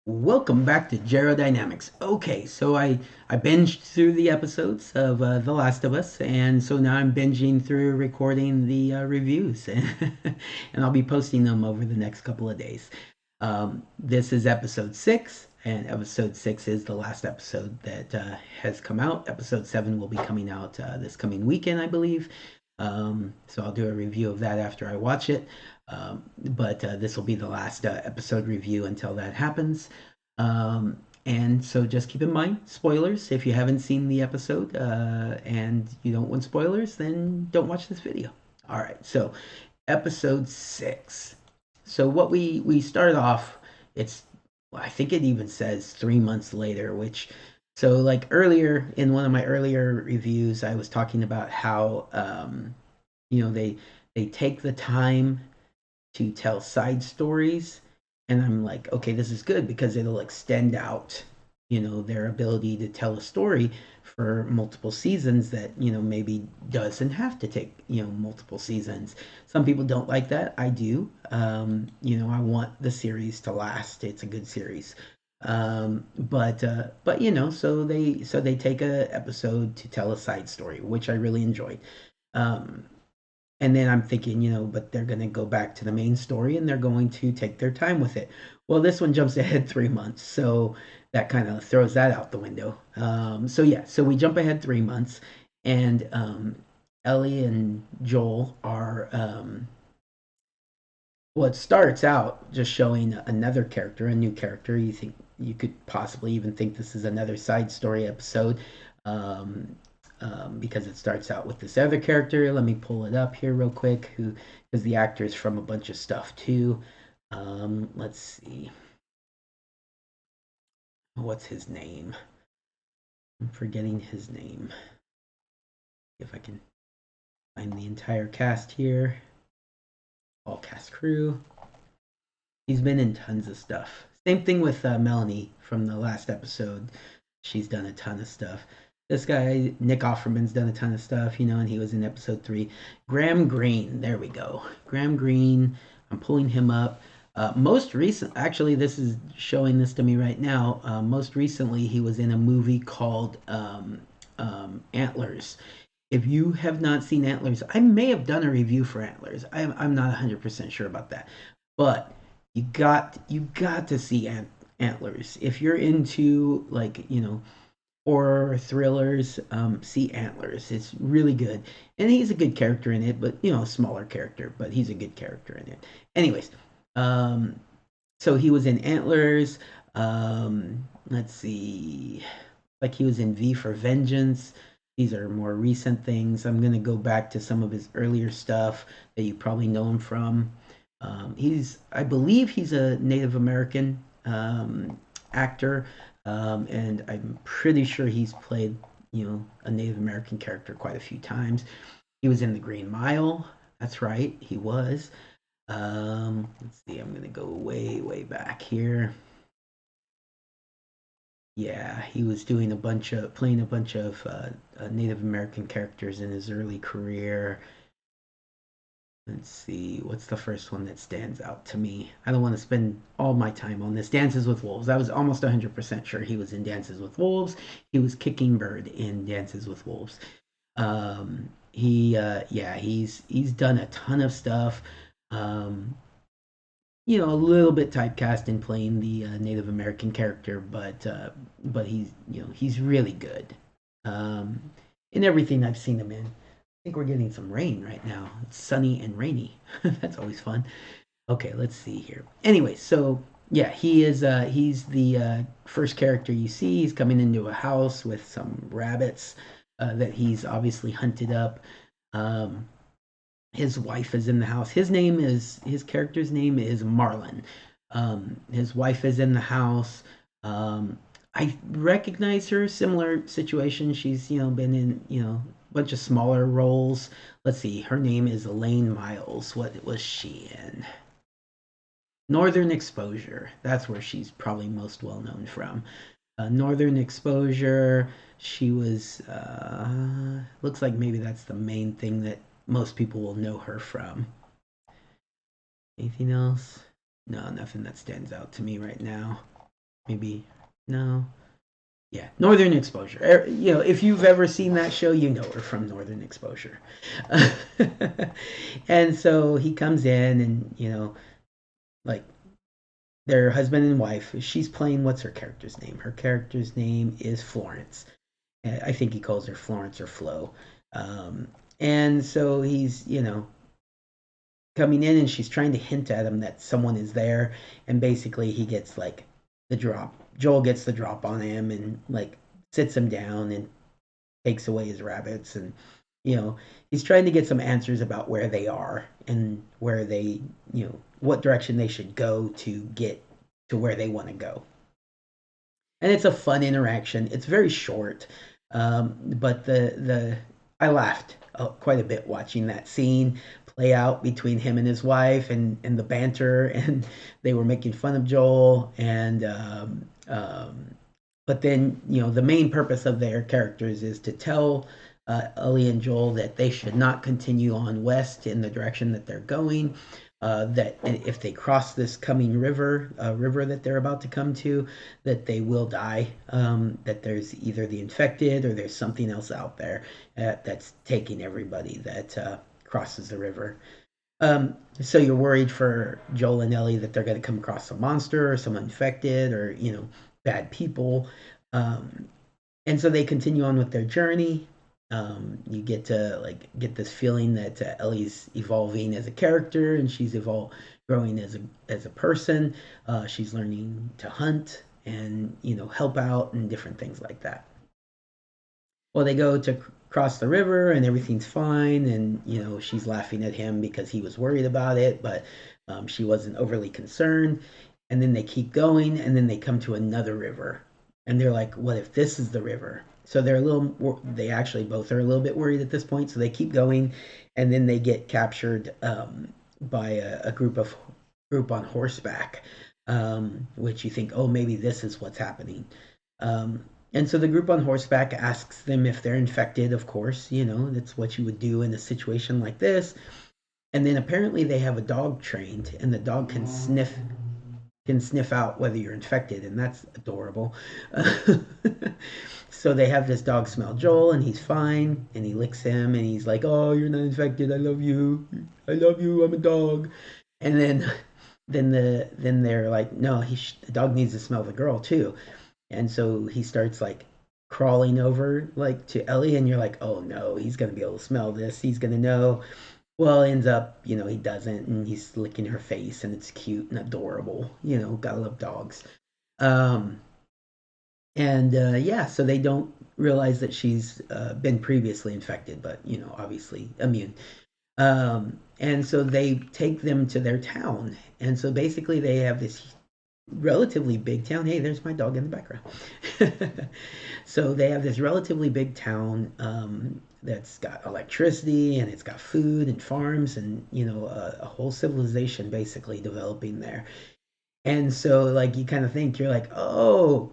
Welcome back to Dynamics. Okay, so I binged through the episodes of The Last of Us, and so now I'm binging through recording the reviews, and I'll be posting them over the next couple of days. This is episode 6, and episode 6 is the last episode that has come out. Episode 7 will be coming out this coming weekend, I believe. So I'll do a review of that after I watch it. But this will be the last episode review until that happens. And so just keep in mind spoilers. If you haven't seen the episode and you don't want spoilers, then don't watch this video. All right, so episode 6. So what we started off, it's I think it even says 3 months later, which so like earlier in one of my earlier reviews, I was talking about how they take the time to tell side stories, and I'm like, okay, this is good because it'll extend out, their ability to tell a story for multiple seasons that, maybe doesn't have to take, multiple seasons. Some people don't like that. I do. I want the series to last. It's a good series. But so they take a episode to tell a side story, which I really enjoyed. Um, and then I'm thinking, but they're going to go back to the main story and they're going to take their time with it. Well, this one jumps ahead 3 months, so that kind of throws that out the window. So yeah, so we jump ahead 3 months, and Ellie and Joel are. Well, it starts out just showing another character, a new character. You think you could possibly even think this is another side story episode. Um, because it starts out with this other character. Let me pull it up here real quick. Who, because the actor is from a bunch of stuff too. Let's see. What's his name? I'm forgetting his name. If I can find the entire cast here, all cast crew. He's been in tons of stuff. Same thing with Melanie from the last episode. She's done a ton of stuff. This guy, Nick Offerman's done a ton of stuff, and he was in episode 3. Graham Greene, there we go. Graham Greene, I'm pulling him up. Most recent, actually, this is showing this to me right now. Most recently, he was in a movie called Antlers. If you have not seen Antlers, I may have done a review for Antlers. I'm not 100% sure about that, but you got to see Antlers if you're into, like, horror thrillers. See Antlers. It's really good, and he's a good character in it, but a smaller character, but he's a good character in it. Anyways, um, so he was in Antlers. Let's see, like he was in V for Vengeance. These are more recent things. I'm gonna go back to some of his earlier stuff that you probably know him from. I believe he's a Native American actor, and I'm pretty sure he's played, a Native American character quite a few times. He was in The Green Mile. That's right, he was. Let's see. I'm gonna go way, way back here. Yeah, he was playing a bunch of Native American characters in his early career. Let's see, what's the first one that stands out to me? I don't want to spend all my time on this. Dances with Wolves. I was almost 100% sure he was in Dances with Wolves. He was Kicking Bird in Dances with Wolves. Yeah, he's done a ton of stuff. Um, a little bit typecast in playing the Native American character, but he's really good in everything I've seen him in. I think we're getting some rain right now. It's sunny and rainy. That's always fun. Okay, let's see here. Anyway, so yeah, he's the first character you see. He's coming into a house with some rabbits that he's obviously hunted up. Um, his wife is in the house. His character's name is Marlon. His wife is in the house. I recognize her. Similar situation. She's been in a bunch of smaller roles. Let's see. Her name is Elaine Miles. What was she in? Northern Exposure. That's where she's probably most well known from. Northern Exposure. She was. Looks like maybe that's the main thing that most people will know her from. Anything else? No, nothing that stands out to me right now. Maybe no. Yeah, Northern Exposure. If you've ever seen that show, you know her from Northern Exposure. And so he comes in, and like their husband and wife. She's playing, what's her character's name? Her character's name is Florence. I think he calls her Florence or Flo. Um, and so he's, coming in, and she's trying to hint at him that someone is there, and basically he gets like the drop. Joel gets the drop on him and like sits him down and takes away his rabbits, and you know he's trying to get some answers about where they are and where they, what direction they should go to get to where they want to go. And it's a fun interaction. It's very short, but the I laughed quite a bit watching that scene play out between him and his wife, and the banter, and they were making fun of Joel, and but then the main purpose of their characters is to tell Ellie and Joel that they should not continue on west in the direction that they're going. That if they cross this coming river that they're about to come to, that they will die. That there's either the infected or there's something else out there that's taking everybody that crosses the river. So you're worried for Joel and Ellie that they're going to come across a monster or some infected or bad people. Um, and so they continue on with their journey. You get to like get this feeling that Ellie's evolving as a character, and she's growing as a person. She's learning to hunt and help out and different things like that. Well, they go to cross the river, and everything's fine, and she's laughing at him because he was worried about it, but she wasn't overly concerned. And then they keep going, and then they come to another river, and they're like, "What if this is the river?" So they actually both are a little bit worried at this point. So they keep going, and then they get captured by a group on horseback, which you think, oh, maybe this is what's happening. And so the group on horseback asks them if they're infected, of course, that's what you would do in a situation like this. And then apparently they have a dog trained, and the dog can sniff out whether you're infected, and that's adorable. So they have this dog smell Joel, and he's fine, and he licks him, and he's like, "Oh, you're not infected. I love you. I love you. I'm a dog." And then they're like, "No, the dog needs to smell the girl too." And so he starts like crawling over like to Ellie, and you're like, "Oh no, he's gonna be able to smell this. He's gonna know." Well, ends up, he doesn't, and he's licking her face, and it's cute and adorable. Gotta love dogs. Um, and yeah, so they don't realize that she's been previously infected, but obviously immune. And so they take them to their town, and so basically they have this relatively big town. Hey, there's my dog in the background. So they have this relatively big town that's got electricity, and it's got food and farms, and a whole civilization basically developing there. And so like you kind of think, you're like, oh,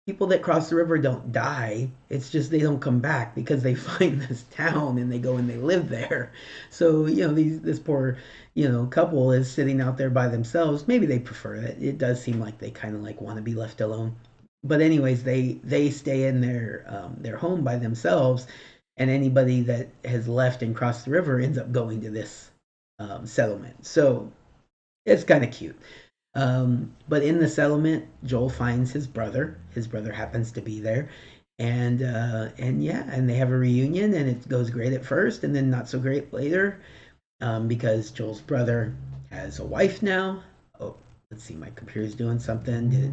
people that cross the river don't die. It's just they don't come back because they find this town, and they go and they live there. So this poor couple is sitting out there by themselves. Maybe they prefer it. It does seem like they kind of like want to be left alone. But anyways, they stay in their home by themselves, and anybody that has left and crossed the river ends up going to this settlement. So it's kind of cute. But in the settlement, Joel finds his brother. His brother happens to be there, and yeah, and they have a reunion, and it goes great at first, and then not so great later, because Joel's brother has a wife now. Oh, let's see, my computer's doing something. Did it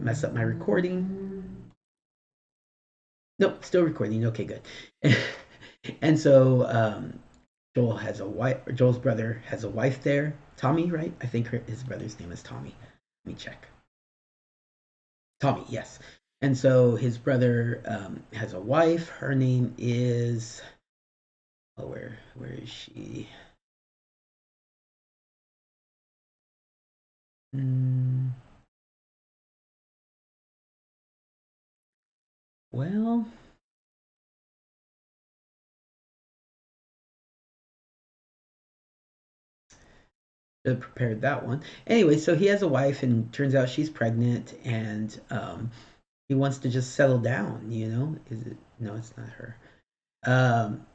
mess up my recording? Nope, still recording. Okay, good. And so Joel has a wife. Joel's brother has a wife there. Tommy, right? I think his brother's name is Tommy. Let me check. Tommy, yes. And so his brother has a wife. Her name is, oh, where is she? Mm, well, Should have prepared that one. Anyway, so he has a wife, and turns out she's pregnant, and he wants to just settle down. Is it? No, it's not her. Um,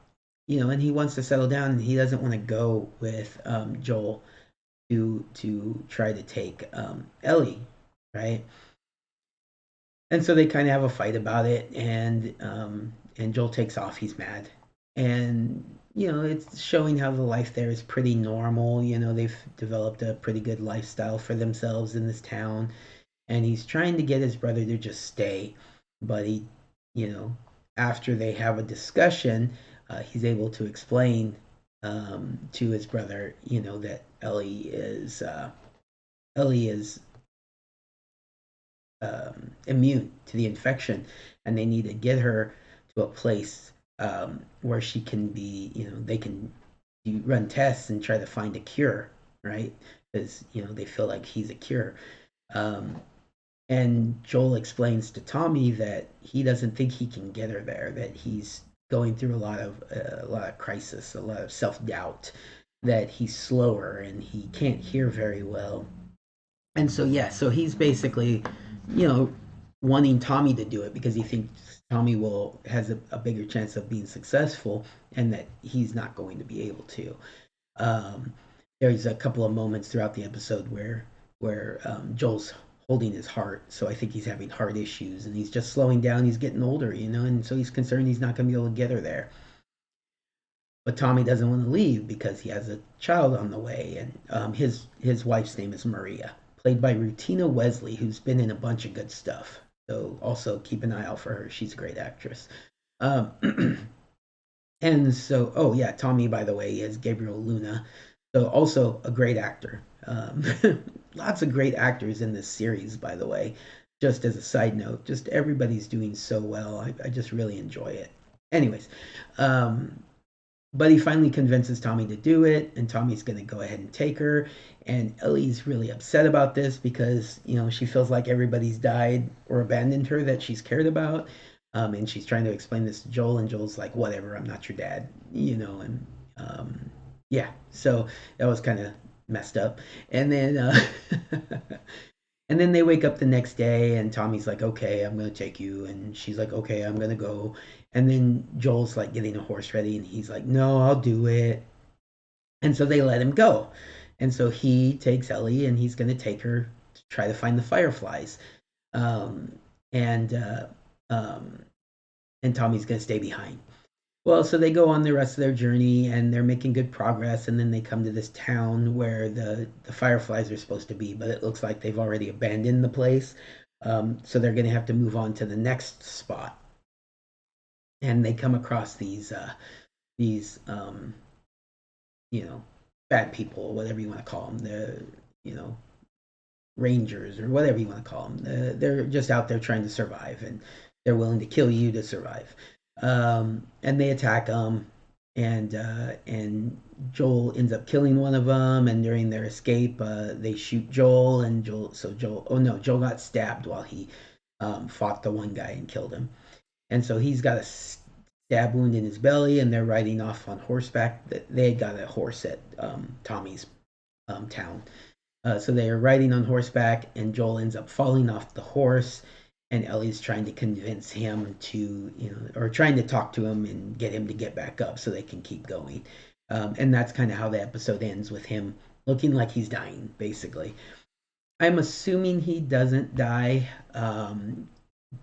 and he wants to settle down, and he doesn't want to go with Joel to try to take Ellie, right? And so they kind of have a fight about it, and Joel takes off. He's mad, and it's showing how the life there is pretty normal. They've developed a pretty good lifestyle for themselves in this town, and he's trying to get his brother to just stay, but you know, after they have a discussion, he's able to explain to his brother, that Ellie is immune to the infection, and they need to get her to a place where she can be, they can run tests and try to find a cure, right? Because they feel like he's a cure. Um, and Joel explains to Tommy that he doesn't think he can get her there, that he's going through a lot of crisis, a lot of self doubt, that he's slower and he can't hear very well, and so yeah, so he's basically, you know, wanting Tommy to do it because he thinks Tommy will has a bigger chance of being successful, and that he's not going to be able to. Um, there's a couple of moments throughout the episode where Joel's holding his heart, so I think he's having heart issues, and he's just slowing down. He's getting older, and so he's concerned he's not going to be able to get her there. But Tommy doesn't want to leave because he has a child on the way, and his wife's name is Maria, played by Rutina Wesley, who's been in a bunch of good stuff. So also keep an eye out for her. She's a great actress. Um, and so, oh yeah, Tommy, by the way, is Gabriel Luna, so also a great actor. Lots of great actors in this series, by the way. Just as a side note, just everybody's doing so well. I just really enjoy it. Anyways, um, but he finally convinces Tommy to do it, and Tommy's going to go ahead and take her. And Ellie's really upset about this because, she feels like everybody's died or abandoned her that she's cared about. And she's trying to explain this to Joel, and Joel's like, whatever, I'm not your dad, and yeah, so that was kind of messed up. And then And then they wake up the next day, and Tommy's like, "Okay, I'm gonna take you," and she's like, "Okay, I'm gonna go." And then Joel's like getting a horse ready, and he's like, "No, I'll do it." And so they let him go. And so he takes Ellie, and he's gonna take her to try to find the fireflies. Um, and um, and Tommy's gonna stay behind. Well, so they go on the rest of their journey, and they're making good progress, and then they come to this town where the fireflies are supposed to be, but it looks like they've already abandoned the place. So they're going to have to move on to the next spot, and they come across these you know bad people, whatever you want to call them, the you know rangers or whatever you want to call them. They're just out there trying to survive, and they're willing to kill you to survive. And they attack them, and Joel ends up killing one of them. And during their escape, they shoot Joel, and Joel. So Joel, oh no, Joel got stabbed while he fought the one guy and killed him. And so he's got a stab wound in his belly, and they're riding off on horseback. They had got a horse at Tommy's town, so they are riding on horseback, and Joel ends up falling off the horse, and Ellie's trying to convince him to, or trying to talk to him and get him to get back up so they can keep going. And that's kind of how the episode ends, with him looking like he's dying, basically. I'm assuming he doesn't die,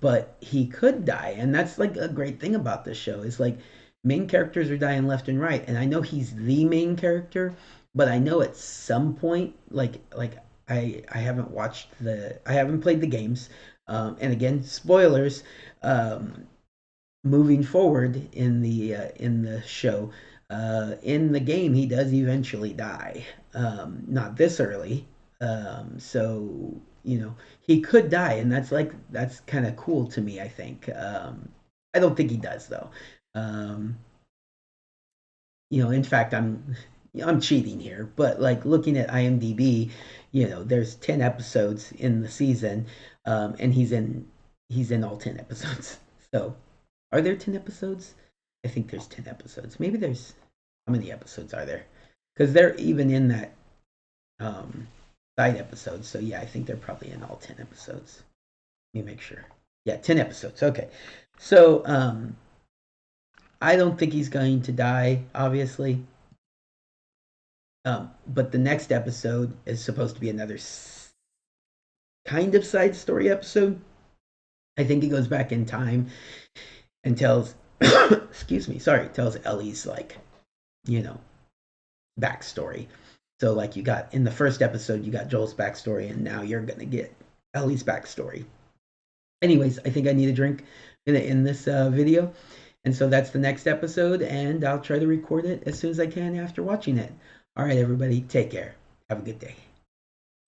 but he could die, and that's like a great thing about this show is like main characters are dying left and right, and I know he's the main character, but I know at some point, like I haven't played the games, and again, spoilers. Um, Moving forward in the show, in the game, he does eventually die. Not this early, so he could die, and that's kind of cool to me. I think. I don't think he does though. Um, in fact, I'm cheating here, but like looking at IMDb, there's 10 episodes in the season, and he's in all 10 episodes. So, are there 10 episodes? I think there's 10 episodes. Maybe there's how many episodes are there? Because they're even in that. um, side episodes. So yeah, I think they're probably in all 10 episodes. Let me make sure. Yeah, 10 episodes. Okay, so I don't think he's going to die, obviously. But the next episode is supposed to be another kind of side story episode. I think he goes back in time and tells, excuse me, sorry, tells Ellie's like, you know, backstory. So like you got in the first episode, you got Joel's backstory, and now you're gonna get Ellie's backstory. Anyways, I think I need a drink in this video, and so that's the next episode, and I'll try to record it as soon as I can after watching it. All right, everybody, take care. Have a good day.